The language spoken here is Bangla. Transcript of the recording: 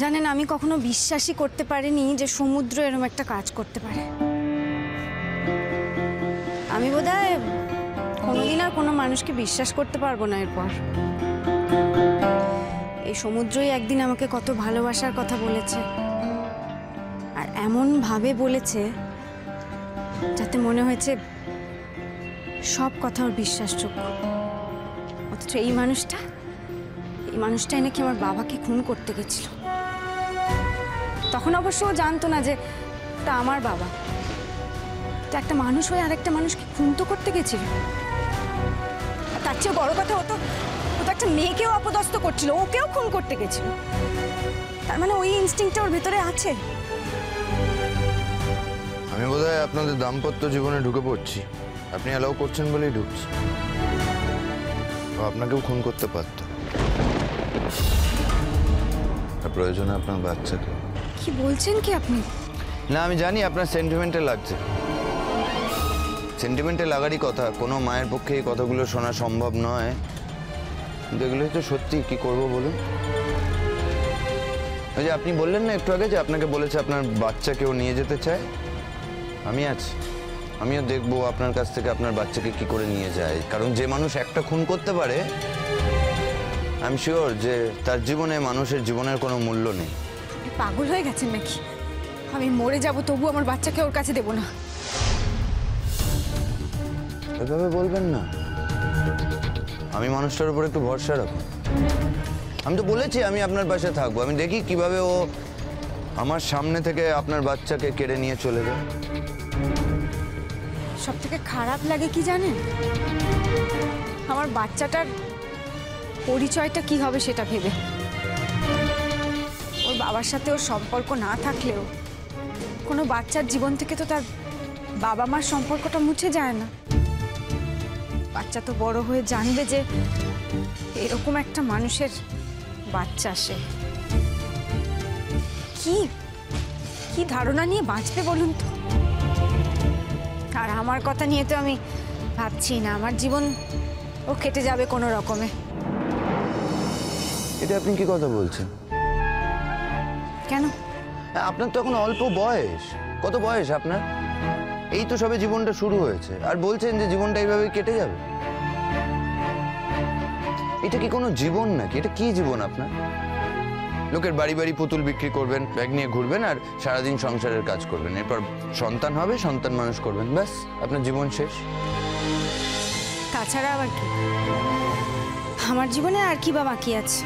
জানেন, আমি কখনো বিশ্বাসই করতে পারিনি যে সমুদ্র এরকম একটা কাজ করতে পারে। আমি বোধহয় কোনোদিন আর কোনো মানুষকে বিশ্বাস করতে পারবো না এরপর। এই সমুদ্রই একদিন আমাকে কত ভালোবাসার কথা বলেছে, আর এমন ভাবে বলেছে যাতে মনে হয়েছে সব কথা ওর বিশ্বাসযোগ্য। অথচ এই মানুষটা নাকি আমার বাবাকে খুন করতে গেছিল। তখন অবশ্য ও জানতো না যে তা আমার বাবা। তো একটা মানুষ হয়ে আরেকটা মানুষকে খুন তো করতে গেছিল। আর তার চেয়ে বড় কথা, ও তো একটা মেয়েকেও অপদস্থ করছিল, ওকেও খুন করতে গেছিল। তার মানে ওই ইনস্টিংক্টটা ওর ভেতরে আছে। আমি বোধহয় আপনাদের দাম্পত্য জীবনে ঢুকে পড়ছি, আপনি অ্যালাউ করছেন বলেই ঢুকছি। আপনাকেও খুন করতে পারত, প্রয়োজনে আপনার বাচ্চাকে। কি বলছেন কি আপনি? না, আমি জানি আপনার সেন্টিমেন্টে লাগছে, সেন্টিমেন্টে লাগারই কথা। কোনো মায়ের পক্ষে এই কথাগুলো শোনা সম্ভব নয়, কিন্তু এগুলোই তো সত্যি। কি করব বলুন? ওই যে আপনি বললেন না একটু আগে যে আপনাকে বলেছে আপনার বাচ্চাকেও নিয়ে যেতে চায়, আমি আছি, আমিও দেখবো আপনার কাছ থেকে আপনার বাচ্চাকে কি করে নিয়ে যায়। কারণ যে মানুষ একটা খুন করতে পারে, আই এম শিওর যে তার জীবনে মানুষের জীবনের কোনো মূল্য নেই। পাগল হয়ে গেছেন নাকি? আমি মরে যাব তবু আমার বাচ্চাকে ওর কাছে দেব না। এভাবে বলবেন না, আমি মানুষটার উপর একটু ভরসা রাখুন। আমি তো বলেছি আমি আপনার পাশে থাকবো। আমি দেখি কিভাবে ও আমার সামনে থেকে আপনার বাচ্চাকে কেড়ে নিয়ে চলে যায়। সব থেকে খারাপ লাগে কি জানেন? আমার বাচ্চাটার পরিচয়টা কি হবে সেটা ভেবে। ওর বাবার সাথে ওর সম্পর্ক না থাকলেও কোনো বাচ্চার জীবন থেকে তো তার বাবা মার সম্পর্কটা মুছে যায় না। বাচ্চা তো বড় হয়ে জানবে যে এরকম একটা মানুষের বাচ্চা সে। কি ধারণা নিয়ে বাঁচবে বলুন তো? আর আমার কথা নিয়ে তো আমি ভাবছি না। আমার জীবন ও কেটে যাবে কোনো রকমে। এটা আপনি কি কথা বলছেন? কেন? আপনার তো এখন অল্প বয়স। কত বয়স আপনার? এই তো সবে জীবনটা শুরু হয়েছে, আর বলছেন যে জীবনটা এইভাবে কেটে যাবে। এটা কি কোনো জীবন নাকি? এটা কি জীবন আপনার? লোকের বাড়ি বাড়ি পুতুল বিক্রি করবেন, ব্যাগ নিয়ে ঘুরবেন, আর সারাদিন সংসারের কাজ করবেন। এরপর সন্তান হবে, সন্তান মানুষ করবেন, ব্যাস আপনার জীবন শেষ। তাছাড়া আবার কি? আমার জীবনে আর কি বা বাকি আছে?